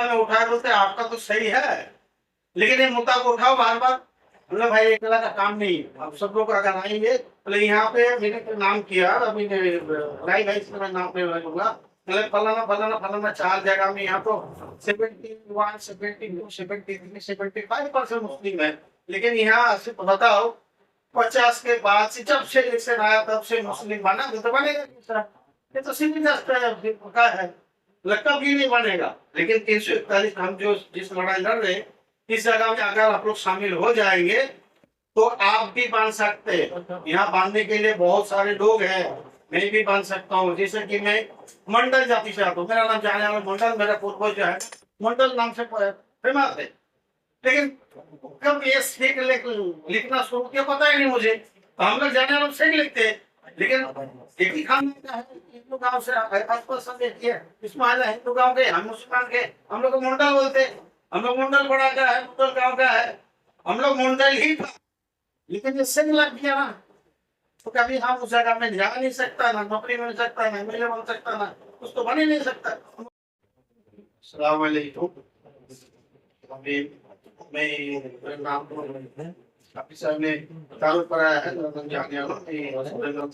में उठाए बोलते आपका तो सही है, लेकिन ये मुद्दा को उठाओ बार बार। बोले भाई एक तरह का काम नहीं है, अब सब लोग अगर आएंगे बोले यहाँ पे मैंने तो नाम किया अभी लाई भाई से मैं नाम पे लगूंगा, बोले फलाना फलाना फलाना 4 जगह में यहाँ तो 71 72 73 75% मुस्लिम है, लेकिन यहाँ सिर्फ बताओ 50 के बाद से जब से इलेक्शन आया तब से मुस्लिम बना तो बनेगा दूसरा। ये तो सीधी रास्ता है, पक्का है, लगता भी नहीं बनेगा। लेकिन 341 हम जो जिस लड़ाई लड़ रहे इस जगह में अगर आप लोग शामिल हो जाएंगे तो आप भी बांध सकते हैं। यहाँ बांधने के लिए बहुत सारे लोग हैं, मैं भी बांध सकता हूँ। जैसे कि मैं मंडल जाति से आता हूँ, मेरा नाम जाने वाला मंडल, मेरा पूर्वज जो है मंडल नाम से फेमस है, लेकिन कब ये लिखना शुरू किया पता ही नहीं मुझे। तो हम लोग जाने वाले सीख लिखते हैं, लेकिन एक ही खाना का है, हिंदू गांव से आसपास सब देखिए, इसमें हिंदू गांव के, हम मुसलमान के, हम लोग को मुंडल बोलते हैं। हम लोग मुंडल बड़ा का है, मुंडल गांव का है, हम लोग मुंडल ही था, लेकिन ये सिंह लग गया ना, तो कभी हम उस जगह में जा नहीं सकता, ना नौकरी मिल सकता, ना एमएलए बन सकता, ना कुछ तो बन ही नहीं सकता। अस्सलाम वालेकुम। अभी मैं नाम तो काफी साहब ने तारुफ कराया है, जाने वाला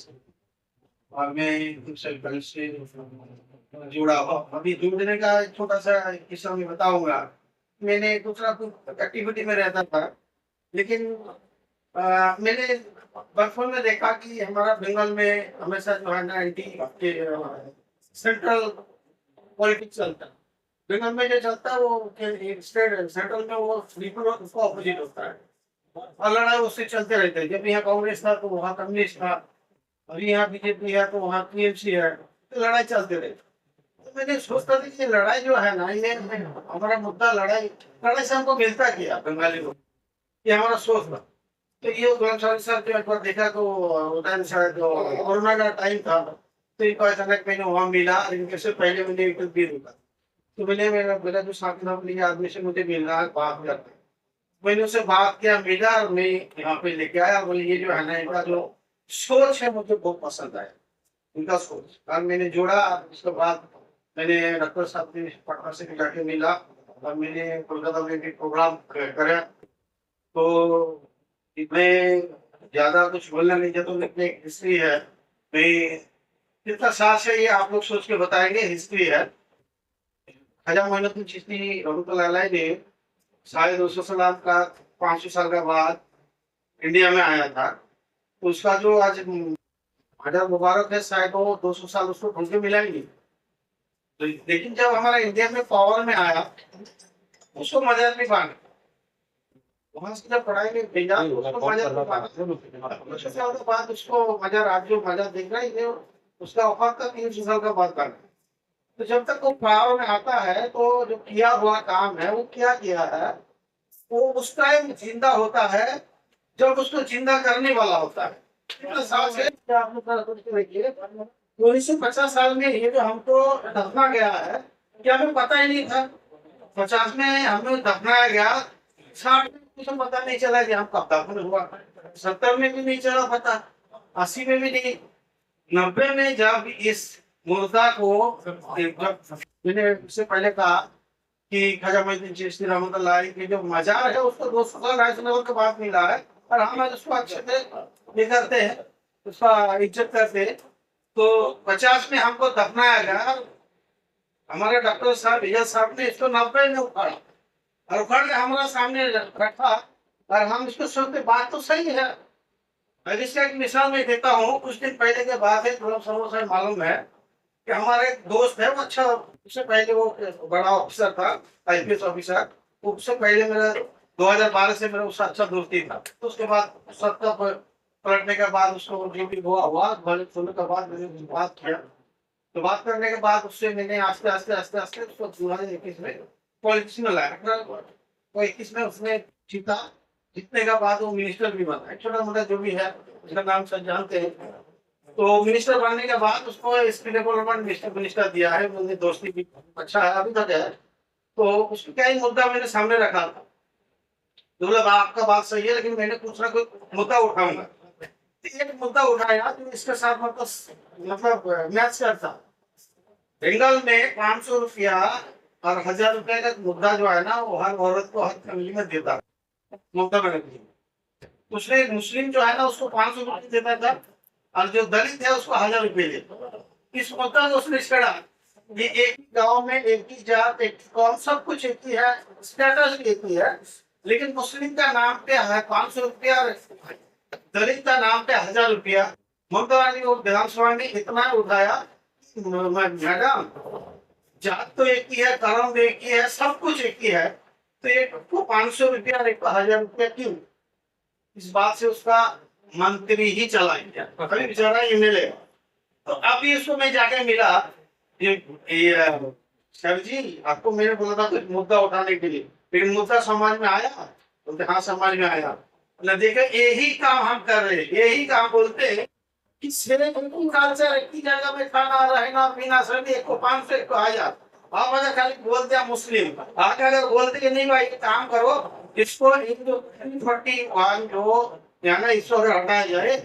और मैं तुमसे कल से जुड़ा हुआ। अभी जुड़ने का एक छोटा सा किस्सा मैं बताऊंगा। मैंने दूसरा कुछ एक्टिविटी में रहता था, लेकिन मैंने बचपन में देखा कि हमारा बंगाल में हमेशा जो है ना एंटी के सेंट्रल पॉलिटिक्स चलता है। बंगाल में जो चलता है वो स्टेट सेंट्रल में वो बिल्कुल उसका ऑपोजिट होता है, और लड़ाई उससे चलते रहते हैं। जब यहाँ कांग्रेस था तो वहाँ कम्युनिस्ट था, अभी यहाँ बीजेपी है तो वहाँ टीएमसी है, तो लड़ाई चलते रहती। तो मैंने सोचता था कि ये लड़ाई जो है ना, ये हमारा मुद्दा लड़ाई लड़ाई से हमको मिलता क्या बंगाली को, ये हमारा सोच था। तो ये गुलाम सर जो एक बार देखा तो उधर शायद कोरोना का टाइम था, तो इनको अचानक मैंने वहाँ मिला, इनके से पहले मैंने एक भी रुका। तो मैंने मेरा मेरा जो साथ आदमी से मुझे मिल रहा है, बात करते, मैंने उससे बात किया, मिला और मैं यहाँ पे लेके आया। बोले ये जो है ना इनका जो सोच है मुझे बहुत पसंद आया, इनका सोच। और मैंने जोड़ा, उसके बाद मैंने डॉक्टर साहब ने पटना से जाके मिला और मैंने कोलकाता में भी प्रोग्राम करा। तो मैं ज्यादा कुछ बोलना नहीं चाहता, लेकिन एक हिस्ट्री है, मैं कितना साल से ये आप लोग सोच के बताएंगे हिस्ट्री है। ख्वाजा मोइनुद्दीन चिश्ती रहमतुल्लाह अलैह ने 250 का 500 साल का बाद इंडिया में आया था। तो उसका जो आज हजार मुबारक है, शायद वो 200 साल उसको ढूंढ के मिलाएंगे। तो लेकिन जब हमारा इंडिया में पावर में आया उसको मजा नहीं पाना, वहां से जब पढ़ाई में भेजा तो उसको मजा नहीं पाना, उसके साल के बाद उसको मजा राज्य मजा देख रहा है, उसका औकात का 300 साल का बाद करना। तो जब तक वो पावर में आता है तो जो किया हुआ काम है वो क्या किया है, वो उस टाइम जिंदा होता है जब उसको जिंदा करने वाला होता है। कितना साल से आप लोग सोच के देखिए, 1950 साल में ये जो हमको दफना गया है, क्या हमें पता ही नहीं था। 50 में हमें दफनाया गया, 60 में कुछ पता नहीं चला कि हम कब दफन हुआ, 70 में भी नहीं चला पता, 80 में भी नहीं, 90 में जब इस मुर्दा को, जब मैंने उससे पहले कहा कि ख्वाजा मोइनुद्दीन चिश्ती रहमतुल्लाह अलैह की जो मजार है उसको 200 साल 250 साल के बाद मिला है, और हम आज उसको अच्छे से ये करते हैं, उसका इज्जत करते हैं। तो 50 में हमको दफनाया गया, हमारे डॉक्टर साहब इजाज साहब ने इसको 90 में उखाड़ा और उखाड़ के हमारा सामने रखा, और हम इसको सुनते बात तो सही है। इसका एक मिसाल मैं देता हूँ, कुछ दिन पहले के बात है, थोड़ा सा मालूम है कि हमारे एक दोस्त है, वो अच्छा, उससे पहले वो बड़ा ऑफिसर था, आईपीएस ऑफिसर। उससे पहले मेरा 2012 से मेरा उससे अच्छा दोस्ती था। तो उसके बाद सत्ता पर पलटने के बाद उसको जो भी हुआ भले सुनने के बाद मैंने बात किया। तो बात करने के बाद उससे मैंने आस्ते आस्ते आस्ते आस्ते उसको 2021 में पॉलिटिक्स में लाया। वो 21 में उसने जीता, जीतने के बाद वो मिनिस्टर भी बना, छोटा मोटा जो भी है उसका नाम सब जानते हैं। तो मिनिस्टर बनने के बाद उसको एसपी डेवलपमेंट मिनिस्टर दिया है, मुझे दोस्ती भी अच्छा है अभी तक है। तो उसको क्या ही मुद्दा मैंने सामने रखा था, तो बोला आपका बात सही है, लेकिन मैंने कुछ ना कुछ मुद्दा उठाऊंगा। तो एक मुद्दा उठाया तो इसके साथ मतलब मैच करता। बंगाल में 500 रुपया और 1000 रुपए का मुद्दा जो है ना वो हर औरत को हर फैमिली में देता है ममता बनर्जी। उसने मुस्लिम जो है ना उसको 500 रुपये देता था और जो दलित है उसको 1000 रुपये देता। इस मुद्दा को उसने छेड़ा। ये एक ही गांव में एक ही जात एक ही कौम सब कुछ एक ही है, स्टेटस एक ही है, लेकिन मुस्लिम का नाम पे है 500 रुपया और दलित का नाम पे 1000 रुपया। ममता बनर्जी को विधानसभा में इतना उठाया, मैडम जात तो एक ही है, कर्म एक ही है, सब कुछ एक ही है, तो एक को 500 रुपया और एक को 1000 रुपया क्यों? इस बात से उसका मंत्री ही चला गया, कभी बेचारा एमएलए। तो अभी इसको मैं जाके मिला, ये सर जी आपको मैंने बोला था कुछ मुद्दा उठाने के लिए, लेकिन मुद्दा समझ में आया? बोलते हाँ समझ में आया। ना देखा यही काम हम कर रहे हैं, यही काम बोलते हैं कि कल्चर एक ही जगह में खाना रहना पीना सभी एक को 500 एक को 1000। आप अगर खाली बोलते हैं मुस्लिम, आगे अगर बोलते कि नहीं भाई काम करो, इसको जो 41 जो है ना इसको अगर हटाया जाए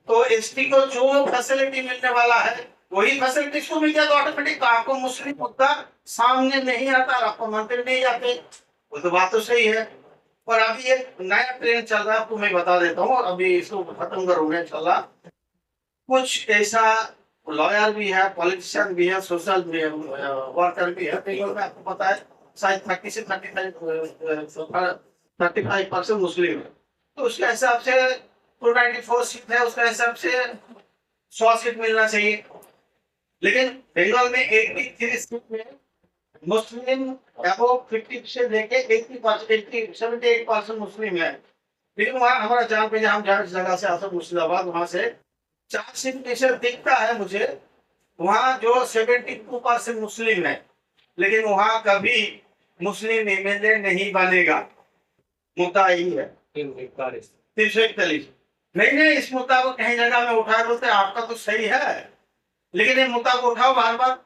तो एसटी को जो फैसिलिटी मिलने वाला है वही फैसिलिटी इसको मिल जाए तो ऑटोमेटिक आपको मुस्लिम मुद्दा सामने नहीं आता, आपको मंत्री नहीं जाते। वो तो बात तो सही है। और अभी एक नया ट्रेंड चल रहा है, आपको मैं बता देता हूँ, अभी इसको खत्म करूंगा इंशाल्लाह। कुछ ऐसा लॉयर भी है, पॉलिटिशियन भी है, सोशल वर्कर भी है, में आपको पता है शायद 30 से 35% मुस्लिम है, तो उसके हिसाब से 294 सीट है, उसके हिसाब से 100 सीट मिलना चाहिए। लेकिन बंगाल में 83 सीट में मुस्लिम अबव 50 से लेके 78% मुस्लिम है। लेकिन वहाँ हमारा जान पे हम जहाँ जगह से आते मुर्शिदाबाद, वहां से 4 सीट में से दिखता है मुझे वहाँ जो 72% मुस्लिम है, लेकिन वहाँ कभी मुस्लिम एमएलए नहीं बनेगा। मुद्दा यही है 341। नहीं इस मुद्दा को कहीं जगह में उठा बोलते आपका तो सही है, लेकिन ये मुद्दा को उठाओ बार बार।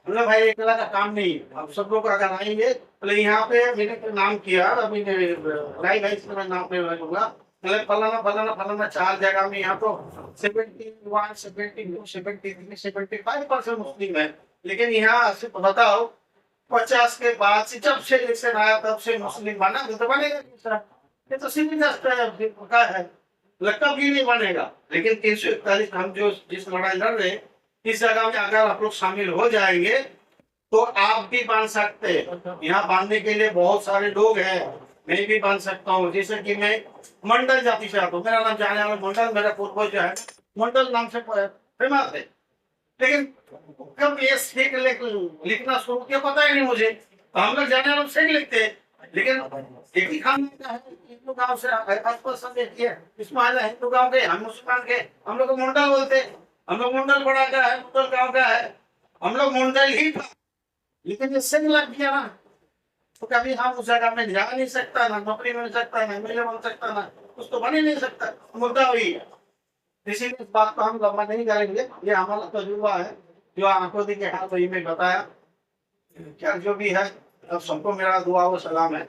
मतलब भाई एक का काम नहीं, अब सब लोग अगर आएंगे तो यहाँ पे मैंने नाम किया, अभी लाइव नाम पे लूंगा, मतलब फलाना फलाना फलाना 4 जगह में यहाँ तो 71, 72, 73, 75% मुस्लिम है, लेकिन यहाँ सिर्फ बताओ 50 के बाद से जब से इलेक्शन आया तब से मुस्लिम बना तो बनेगा। ये तो सीधी पता है, लगता भी नहीं बनेगा। लेकिन 341 हम जो जिस लड़ाई लड़ रहे इस जगह में अगर आप लोग शामिल हो जाएंगे तो आप भी बन सकते हैं। यहाँ बांधने के लिए बहुत सारे लोग हैं, मैं भी बन सकता हूँ। जैसे कि मैं मंडल जाति से आता हूँ, मेरा नाम जाने वाला मंडल, मेरा पूर्वज जो है मंडल नाम से फेमस है, लेकिन कब ये सीख लिखना शुरू किया पता ही नहीं मुझे। तो हम लोग जाने वाले सीख लिखते हैं, लेकिन एक ही खाना का है, हिंदू गांव से इसमें हिंदू गांव के, हम मुसलमान के, हम लोग को मुंडल बोलते, हम लोग मुंडल बड़ा का है, मुंडल गांव का है, हम लोग मुंडल ही था। लेकिन ये सिंह लग गया ना, तो कभी हम उस जगह में जा नहीं सकता, ना नौकरी मिल सकता, ना एमएलए बन सकता, ना कुछ तो बन ही नहीं सकता। मुद्दा वही है, इसीलिए इस बात को हम लंबा नहीं करेंगे। ये हमारा तजुर्बा है जो आंखों देखे हाथ वही में बताया। क्या जो भी है, अब सबको मेरा दुआ व सलाम है।